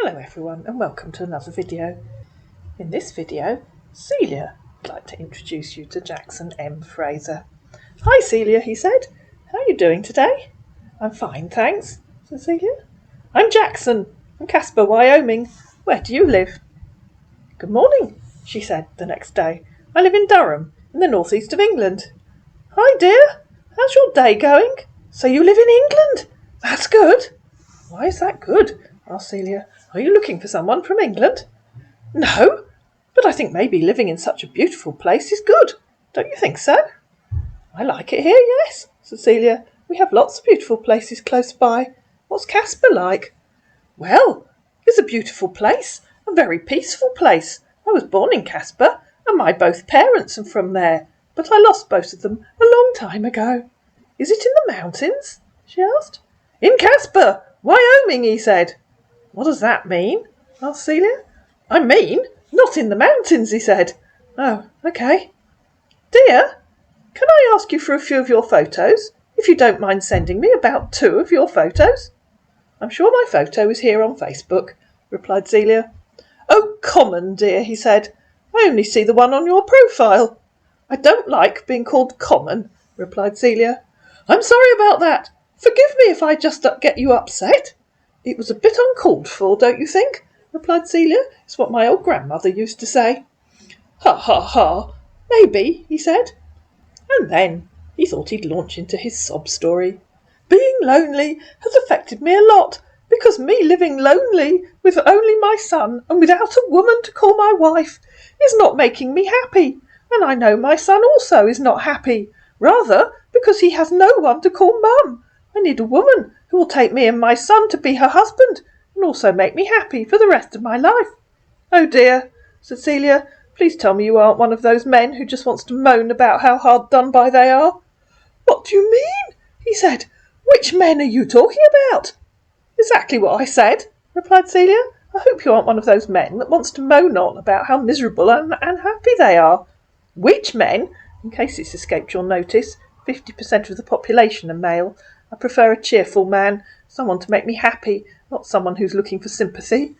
Hello everyone and welcome to another video. In this video, Celia would like to introduce you to Jackson M. Fraser. Hi Celia, he said. How are you doing today? I'm fine, thanks, said Celia. I'm Jackson from Casper, Wyoming. Where do you live? Good morning, she said the next day. I live in Durham, in the northeast of England. Hi dear, how's your day going? So you live in England? That's good. Why is that good? Asked Celia. Are you looking for someone from England? No, but I think maybe living in such a beautiful place is good. Don't you think so? I like it here, yes, said Celia. We have lots of beautiful places close by. What's Casper like? Well, it's a beautiful place, a very peaceful place. I was born in Casper, and my both parents are from there, but I lost both of them a long time ago. Is it in the mountains? She asked. In Casper, Wyoming, he said. What does that mean? Asked Celia. I mean, not in the mountains, he said. Oh, okay. Dear, can I ask you for a few of your photos, if you don't mind sending me about 2 of your photos? I'm sure my photo is here on Facebook, replied Celia. Oh, common, dear, he said. I only see the one on your profile. I don't like being called common, replied Celia. I'm sorry about that. Forgive me if I just get you upset. It was a bit uncalled for, don't you think? Replied Celia. It's what my old grandmother used to say. Ha, ha, ha. Maybe, he said. And then he thought he'd launch into his sob story. Being lonely has affected me a lot, because me living lonely with only my son and without a woman to call my wife is not making me happy. And I know my son also is not happy, rather because he has no one to call mum. I need a woman who will take me and my son to be her husband and also make me happy for the rest of my life. Oh dear, said Celia, please tell me you aren't one of those men who just wants to moan about how hard done by they are. What do you mean? He said. Which men are you talking about? Exactly what I said, replied Celia. I hope you aren't one of those men that wants to moan on about how miserable and unhappy they are. Which men? In case it's escaped your notice, 50% of the population are male. I prefer a cheerful man, someone to make me happy, not someone who's looking for sympathy.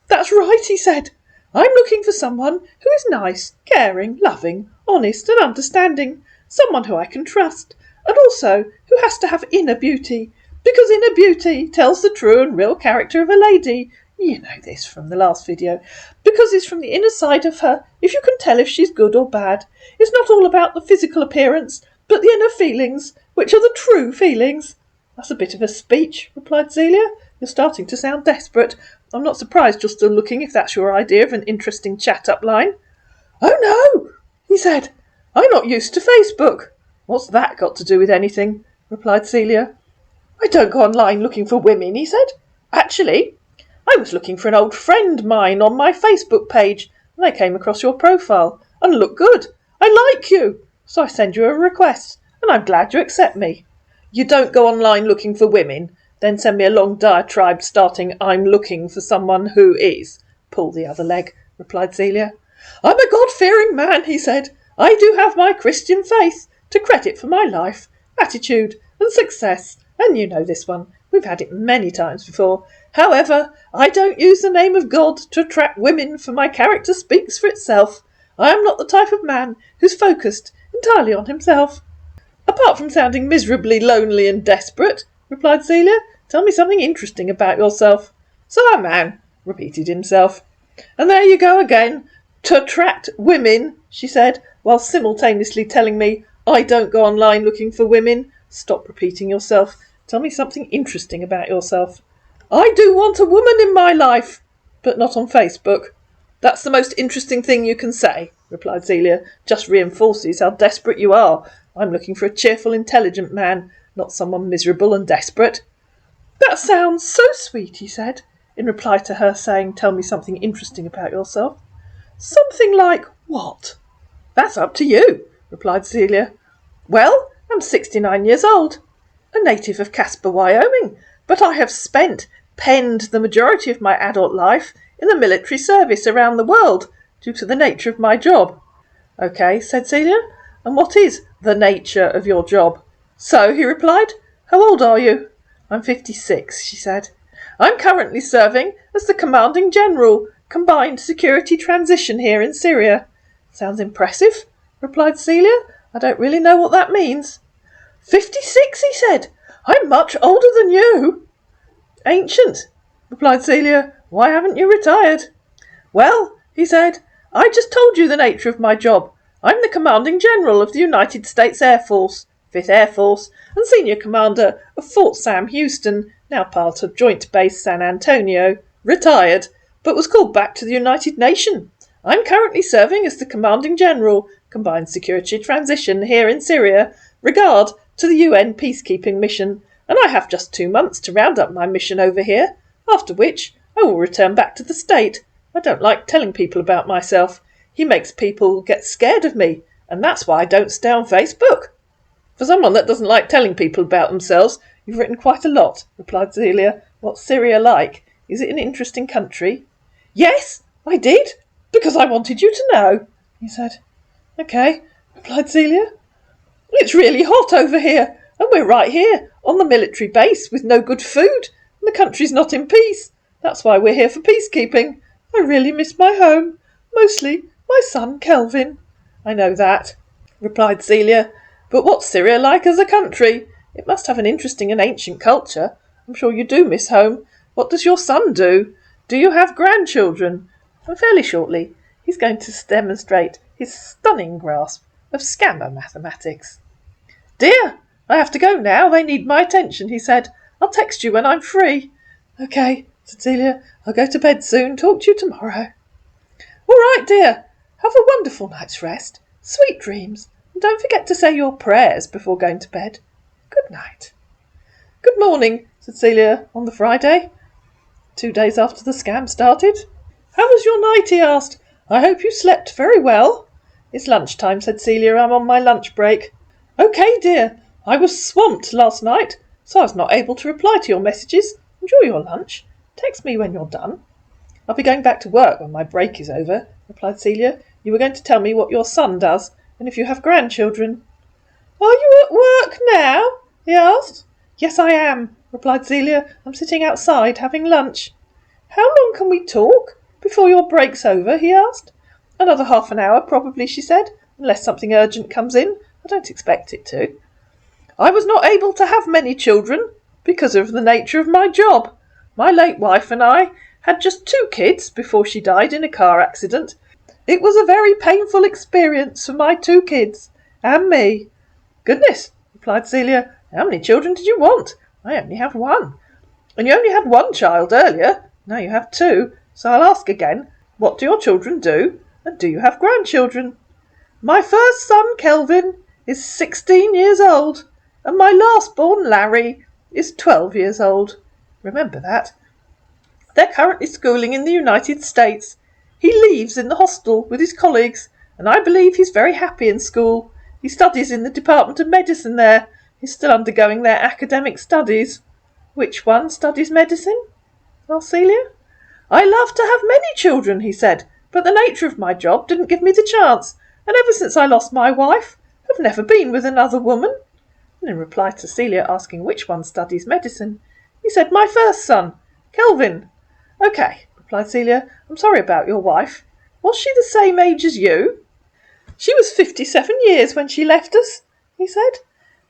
That's right, he said. I'm looking for someone who is nice, caring, loving, honest and understanding, someone who I can trust, and also who has to have inner beauty, because inner beauty tells the true and real character of a lady. You know this from the last video. Because it's from the inner side of her, if you can tell if she's good or bad. It's not all about the physical appearance, but the inner feelings, which are the true feelings. That's a bit of a speech, replied Celia. You're starting to sound desperate. I'm not surprised you're still looking if that's your idea of an interesting chat-up line. Oh no, he said. I'm not used to Facebook. What's that got to do with anything? Replied Celia. I don't go online looking for women, he said. Actually, I was looking for an old friend of mine on my Facebook page, and I came across your profile, and look good. I like you, so I send you a request, and I'm glad you accept me. You don't go online looking for women, then send me a long diatribe starting, I'm looking for someone who is. Pull the other leg, replied Celia. I'm a God-fearing man, he said. I do have my Christian faith to credit for my life, attitude and success, and you know this one. We've had it many times before. However, I don't use the name of God to attract women, for my character speaks for itself. I am not the type of man who's focused entirely on himself. Apart from sounding miserably lonely and desperate, replied Celia, tell me something interesting about yourself. So that man repeated himself. And there you go again. To attract women, she said, while simultaneously telling me I don't go online looking for women. Stop repeating yourself. Tell me something interesting about yourself. I do want a woman in my life, but not on Facebook. That's the most interesting thing you can say, replied Celia. Just reinforces how desperate you are. I'm looking for a cheerful, intelligent man, not someone miserable and desperate. That sounds so sweet, he said, in reply to her saying, tell me something interesting about yourself. Something like what? That's up to you, replied Celia. Well, I'm 69 years old, a native of Casper, Wyoming, but I have penned the majority of my adult life in the military service around the world due to the nature of my job. Okay, said Celia, and what is the nature of your job? So, he replied, how old are you? I'm 56, she said. I'm currently serving as the Commanding General, Combined Security Transition here in Syria. Sounds impressive, replied Celia. I don't really know what that means. 56, he said. I'm much older than you. Ancient, replied Celia. Why haven't you retired? Well, he said, I just told you the nature of my job. I'm the Commanding General of the United States Air Force, 5th Air Force, and Senior Commander of Fort Sam Houston, now part of Joint Base San Antonio, retired, but was called back to the United Nations. I'm currently serving as the Commanding General, Combined Security Transition here in Syria, regard to the UN peacekeeping mission, and I have just 2 months to round up my mission over here, after which I will return back to the state. I don't like telling people about myself. He makes people get scared of me, and that's why I don't stay on Facebook. For someone that doesn't like telling people about themselves, you've written quite a lot, replied Celia. What's Syria like? Is it an interesting country? Yes, I did, because I wanted you to know, he said. Okay, replied Celia. It's really hot over here, and we're right here, on the military base, with no good food, and the country's not in peace. That's why we're here for peacekeeping. I really miss my home, mostly my son Kelvin. I know that, replied Celia. But what's Syria like as a country? It must have an interesting and ancient culture. I'm sure you do miss home. What does your son do? Do you have grandchildren? And fairly shortly, he's going to demonstrate his stunning grasp of scammer mathematics. Dear, I have to go now. They need my attention, he said. I'll text you when I'm free. Okay, said Celia. I'll go to bed soon. Talk to you tomorrow. All right, dear. Have a wonderful night's rest. Sweet dreams. And don't forget to say your prayers before going to bed. Good night. Good morning, said Celia on the Friday, 2 days after the scam started. How was your night, he asked. I hope you slept very well. It's lunchtime, said Celia. I'm on my lunch break. Okay, dear. I was swamped last night, so I was not able to reply to your messages. Enjoy your lunch. Text me when you're done. I'll be going back to work when my break is over, replied Celia. You were going to tell me what your son does, and if you have grandchildren. Are you at work now? He asked. Yes, I am, replied Celia. I'm sitting outside having lunch. How long can we talk before your break's over? He asked. Another half an hour, probably, she said, unless something urgent comes in. I don't expect it to. I was not able to have many children because of the nature of my job. My late wife and I had just 2 kids before she died in a car accident. It was a very painful experience for my 2 kids and me. Goodness, replied Celia. How many children did you want? I only have 1. And you only had 1 child earlier. Now you have 2. So I'll ask again, what do your children do? And do you have grandchildren? My first son, Kelvin, is 16 years old, and my last-born, Larry, is 12 years old. Remember that. They're currently schooling in the United States. He leaves in the hostel with his colleagues, and I believe he's very happy in school. He studies in the Department of Medicine there. He's still undergoing their academic studies. Which one studies medicine? asked Celia. I love to have many children, he said, but the nature of my job didn't give me the chance, and ever since I lost my wife, I've never been with another woman. And in reply to Celia asking which one studies medicine, he said, my first son, Kelvin. Okay, replied Celia. I'm sorry about your wife. Was she the same age as you? She was 57 years when she left us, he said.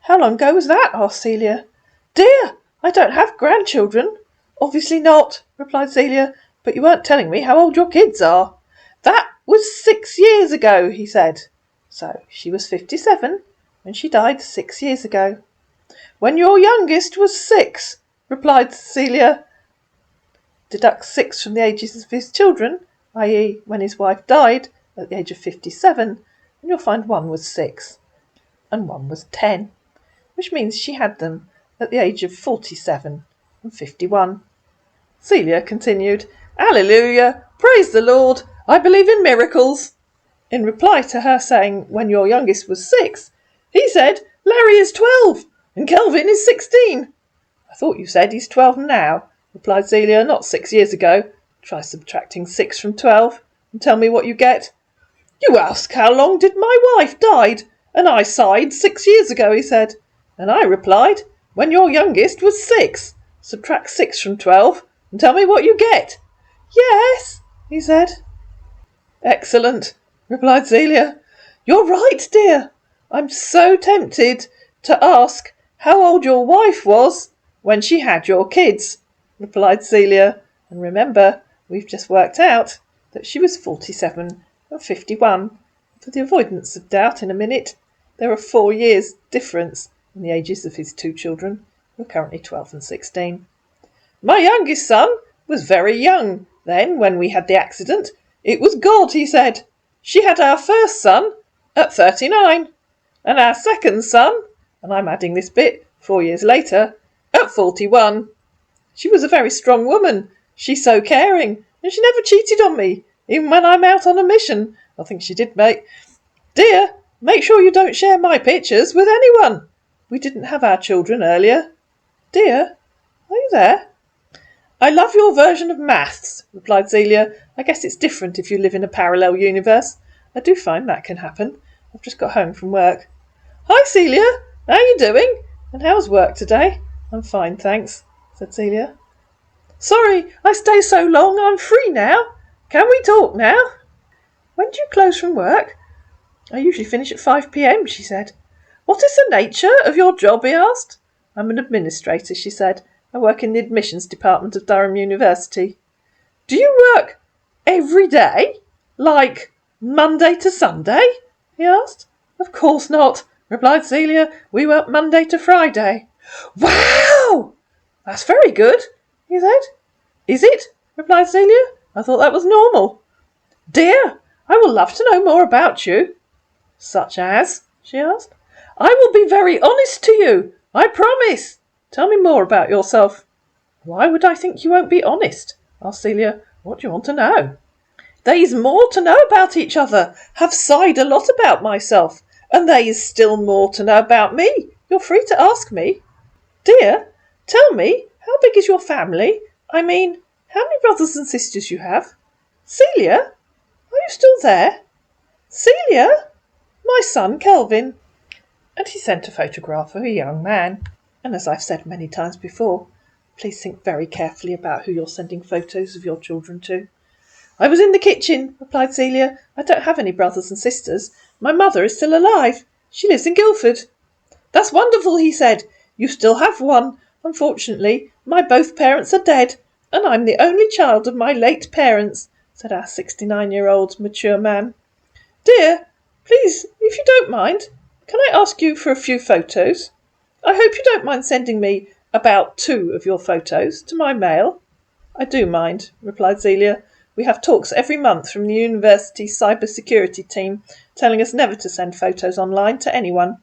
How long ago was that? asked Celia. Dear, I don't have grandchildren. Obviously not, replied Celia, but you weren't telling me how old your kids are. That was 6 years ago, he said. So she was 57 when she died 6 years ago. When your youngest was 6, replied Celia. Deduct 6 from the ages of his children, i.e. when his wife died at the age of 57, and you'll find 1 was 6 and 1 was 10, which means she had them at the age of 47 and 51. Celia continued, Alleluia, praise the Lord, I believe in miracles. In reply to her saying, when your youngest was 6, he said, Larry is 12 and Kelvin is 16. I thought you said he's 12 now, replied Celia, not 6 years ago. Try subtracting 6 from 12 and tell me what you get. You ask how long did my wife died, and I sighed 6 years ago, he said. And I replied, when your youngest was 6. Subtract 6 from 12 and tell me what you get?" "Yes," he said. "Excellent," replied Celia. "You're right, dear. I'm so tempted to ask how old your wife was when she had your kids," replied Celia. "And remember, we've just worked out that she was 47 and 51. For the avoidance of doubt in a minute, there are 4 years difference in the ages of his 2 children, who are currently 12 and 16. "My youngest son was very young then when we had the accident. It was God," he said. "She had our first son at 39, and our second son, and I'm adding this bit, 4 years later, at 41. She was a very strong woman. She's so caring, and she never cheated on me, even when I'm out on a mission. I think she did, mate. Dear, make sure you don't share my pictures with anyone. We didn't have our children earlier. Dear, are you there?" "I love your version of maths," replied Celia. "I guess it's different if you live in a parallel universe. I do find that can happen. I've just got home from work." "Hi, Celia. How you doing? And how's work today?" "I'm fine, thanks," said Celia. "Sorry I stay so long. I'm free now. Can we talk now?" "When do you close from work?" "I usually finish at 5 p.m, she said. "What is the nature of your job?" he asked. "I'm an administrator," she said. "I work in the admissions department of Durham University." "Do you work every day? Like Monday to Sunday?" he asked. "Of course not," replied Celia. "We work Monday to Friday." "Wow! That's very good," he said. "Is it?" replied Celia. "I thought that was normal." "Dear, I will love to know more about you." "Such as?" she asked. "I will be very honest to you. I promise. Tell me more about yourself." "Why would I think you won't be honest?" asked Celia. "What do you want to know?" "There's more to know about each other. Have sighed a lot about myself. And there is still more to know about me. You're free to ask me." "Dear, tell me, how big is your family? I mean, how many brothers and sisters you have? Celia, are you still there? Celia, my son Kelvin." And he sent a photograph of a young man. And as I've said many times before, please think very carefully about who you're sending photos of your children to. "I was in the kitchen," replied Celia. "I don't have any brothers and sisters. My mother is still alive. She lives in Guildford." "That's wonderful," he said. "You still have one. Unfortunately, my both parents are dead, and I'm the only child of my late parents," said our 69-year-old mature man. "Dear, please, if you don't mind, can I ask you for a few photos? I hope you don't mind sending me about 2 of your photos to my mail." "I do mind," replied Celia. "We have talks every month from the university cyber security team telling us never to send photos online to anyone."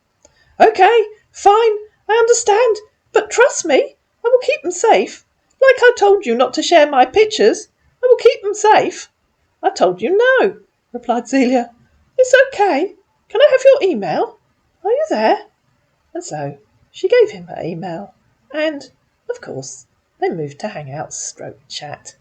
"OK, fine, I understand. But trust me, I will keep them safe. Like I told you not to share my pictures. I will keep them safe." "I told you no," replied Celia. "It's OK. Can I have your email? Are you there?" And so she gave him her email. And, of course, they moved to Hangouts/chat.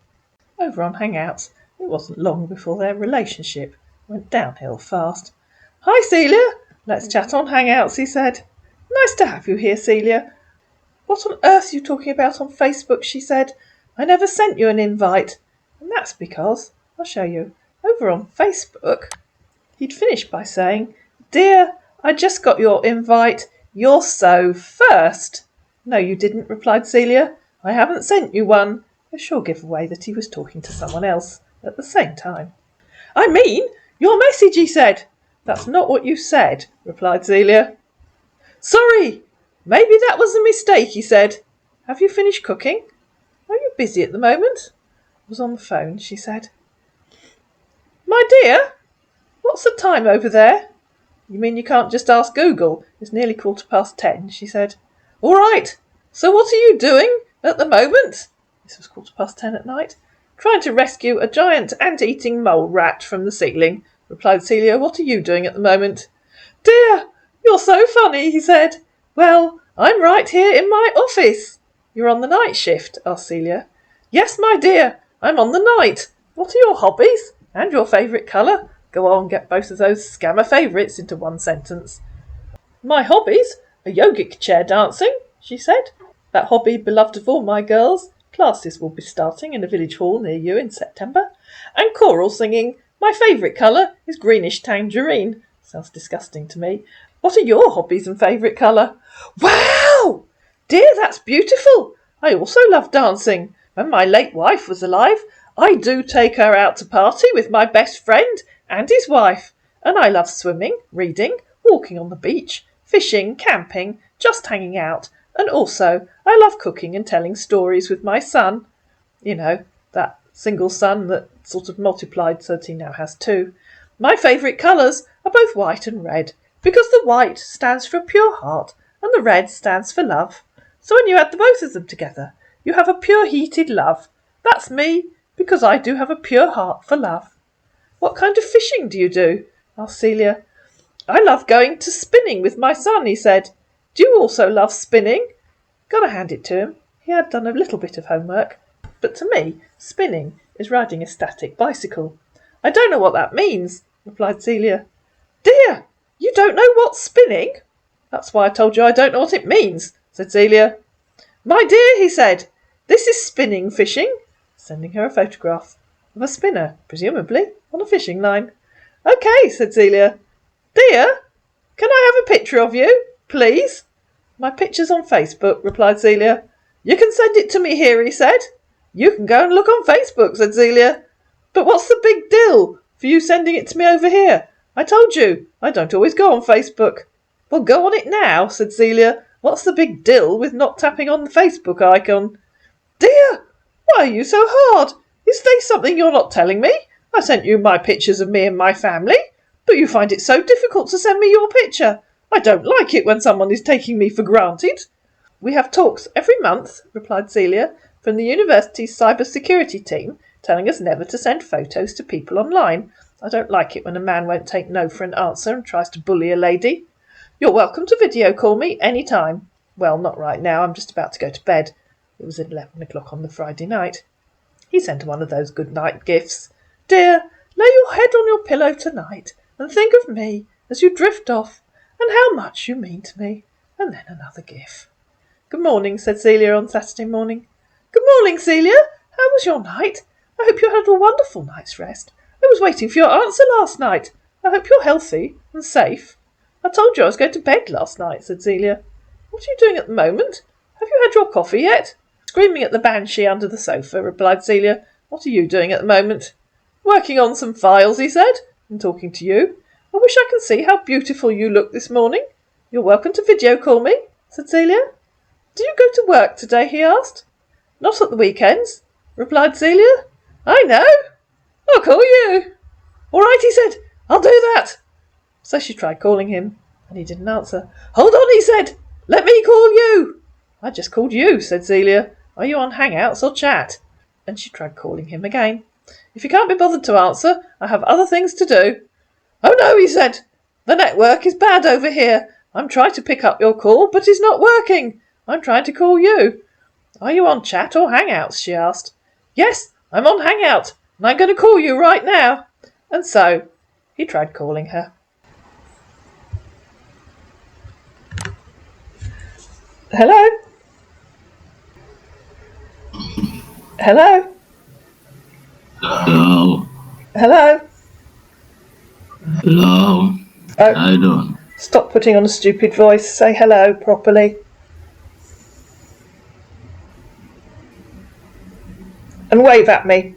Over on Hangouts, it wasn't long before their relationship went downhill fast. "Hi, Celia. Let's chat on Hangouts," he said. "Nice to have you here, Celia." "What on earth are you talking about on Facebook?" she said. "I never sent you an invite." "And that's because, I'll show you, over on Facebook." He'd finished by saying, "Dear, I just got your invite. You're so first." "No, you didn't," replied Celia. "I haven't sent you one." A sure giveaway that he was talking to someone else at the same time. "I mean, your message," he said. "That's not what you said," replied Celia. "Sorry, maybe that was a mistake," he said. "Have you finished cooking? Are you busy at the moment?" "I was on the phone," she said. "My dear, what's the time over there?" "You mean you can't just ask Google? It's nearly 10:15, she said. "All right. So what are you doing at the moment?" This was 10:15 at night. "Trying to rescue a giant ant-eating mole rat from the ceiling," replied Celia. "What are you doing at the moment?" "Dear, you're so funny," he said. "Well, I'm right here in my office." "You're on the night shift?" asked Celia. "Yes, my dear, I'm on the night. What are your hobbies? And your favourite colour? Go on, get both of those scammer favourites into one sentence." "My hobbies are yogic chair dancing," she said. "That hobby beloved of all my girls, classes will be starting in a village hall near you in September, and choral singing. My favourite colour is greenish tangerine. Sounds disgusting to me. What are your hobbies and favourite colour? Wow! Dear, that's beautiful. I also love dancing. When my late wife was alive, I do take her out to party with my best friend and his wife. And I love swimming, reading, walking on the beach, fishing, camping, just hanging out. And also, I love cooking and telling stories with my son. You know, that single son that sort of multiplied so that he now has two. My favourite colours are both white and red, because the white stands for a pure heart and the red stands for love. So when you add the both of them together, you have a pure heated love. That's me, because I do have a pure heart for love. What kind of fishing do you do? Asked Celia. I love going to spinning with my son, he said. Do you also love spinning? Gotta hand it to him. He had done a little bit of homework. But to me, spinning is riding a static bicycle. I don't know what that means, replied Celia. Dear, you don't know what's spinning? That's why I told you I don't know what it means, said Celia. My dear, he said, this is spinning fishing, sending her a photograph of a spinner, presumably on a fishing line. OK, said Celia. Dear, can I have a picture of you, please? My picture's on Facebook, replied Celia. You can send it to me here, he said. You can go and look on Facebook, said Celia. But what's the big deal for you sending it to me over here? I told you, I don't always go on Facebook. Well, go on it now, said Celia. What's the big deal with not tapping on the Facebook icon? Dear, why are you so hard? Is there something you're not telling me? I sent you my pictures of me and my family, but you find it so difficult to send me your picture. I don't like it when someone is taking me for granted. We have talks every month, replied Celia, from the university's cybersecurity team, telling us never to send photos to people online. I don't like it when a man won't take no for an answer and tries to bully a lady. You're welcome to video call me any time. Well, not right now. I'm just about to go to bed. It was 11 o'clock on the Friday night. He sent one of those good night gifts. Dear, lay your head on your pillow tonight and think of me as you drift off and how much you mean to me. And then another gif. Good morning, said Celia on Saturday morning. Good morning, Celia. How was your night? I hope you had a wonderful night's rest. I was waiting for your answer last night. I hope you're healthy and safe. I told you I was going to bed last night, said Celia. What are you doing at the moment? Have you had your coffee yet? Screaming at the banshee under the sofa, replied Celia. What are you doing at the moment? Working on some files, he said, and talking to you. I wish I could see how beautiful you look this morning. You're welcome to video call me, said Celia. Do you go to work today, he asked. Not at the weekends, replied Celia. I know. I'll call you. All right, he said. I'll do that. So she tried calling him, and he didn't answer. Hold on, he said. Let me call you. I just called you, said Celia. Are you on Hangouts or chat? And she tried calling him again. If you can't be bothered to answer, I have other things to do. Oh no, he said. The network is bad over here. I'm trying to pick up your call, but it's not working. I'm trying to call you. Are you on chat or Hangouts? She asked. Yes, I'm on Hangout, and I'm going to call you right now. And so he tried calling her. Hello? Hello? Hello. Hello? Hello. How you doing? Stop putting on a stupid voice. Say hello properly. And wave at me.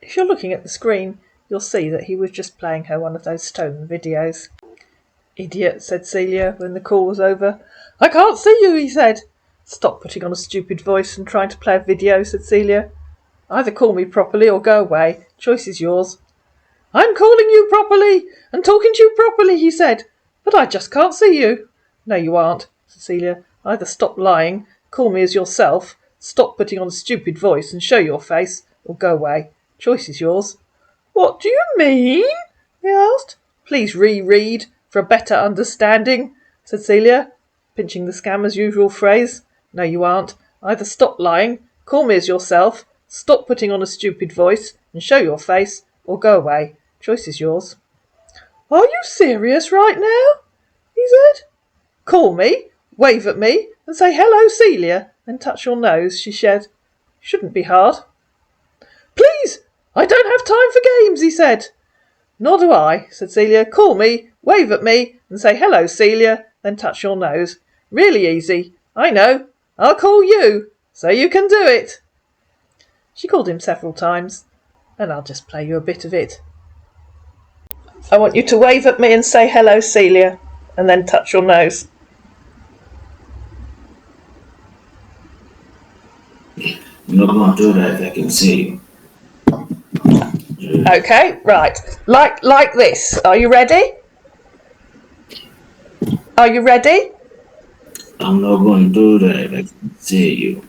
If you're looking at the screen, you'll see that he was just playing her one of those stolen videos. Idiot, said Celia when the call was over. I can't see you, he said. Stop putting on a stupid voice and trying to play a video, said Celia. Either call me properly or go away. Choice is yours. I'm calling you properly and talking to you properly, he said. But I just can't see you. No, you aren't, said Celia. Either stop lying, call me as yourself, stop putting on a stupid voice and show your face, or go away. Choice is yours. What do you mean? He asked. Please reread for a better understanding, said Celia, pinching the scammer's usual phrase. No, you aren't. Either stop lying, call me as yourself, stop putting on a stupid voice and show your face, or go away. Choice is yours. Are you serious right now? He said. Call me. wave at me and say hello Celia, then touch your nose, she said. Shouldn't be hard. Please, I don't have time for games, he said. Nor do I, said Celia. Call me, wave at me and say hello Celia, then touch your nose. Really easy. I know. I'll call you, so you can do it. She called him several times, and I'll just play you a bit of it. I want you to wave at me and say hello Celia, and then touch your nose. I'm not going to do that if I can see you. Okay, right. Like this. Are you ready? Are you ready? I'm not going to do that if I can see you.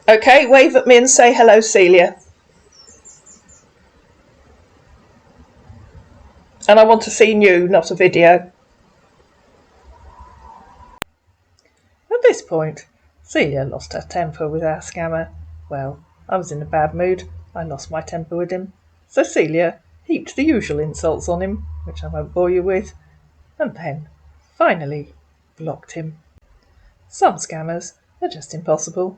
Okay, wave at me and say hello Celia. And I want to see you, not a video. At this point, Celia lost her temper with our scammer. Well, I was in a bad mood. I lost my temper with him. So Celia heaped the usual insults on him, which I won't bore you with, and then, finally, blocked him. Some scammers are just impossible.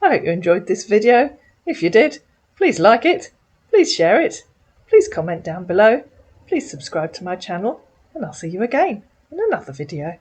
I hope you enjoyed this video. If you did, please like it, please share it, please comment down below, please subscribe to my channel, and I'll see you again in another video.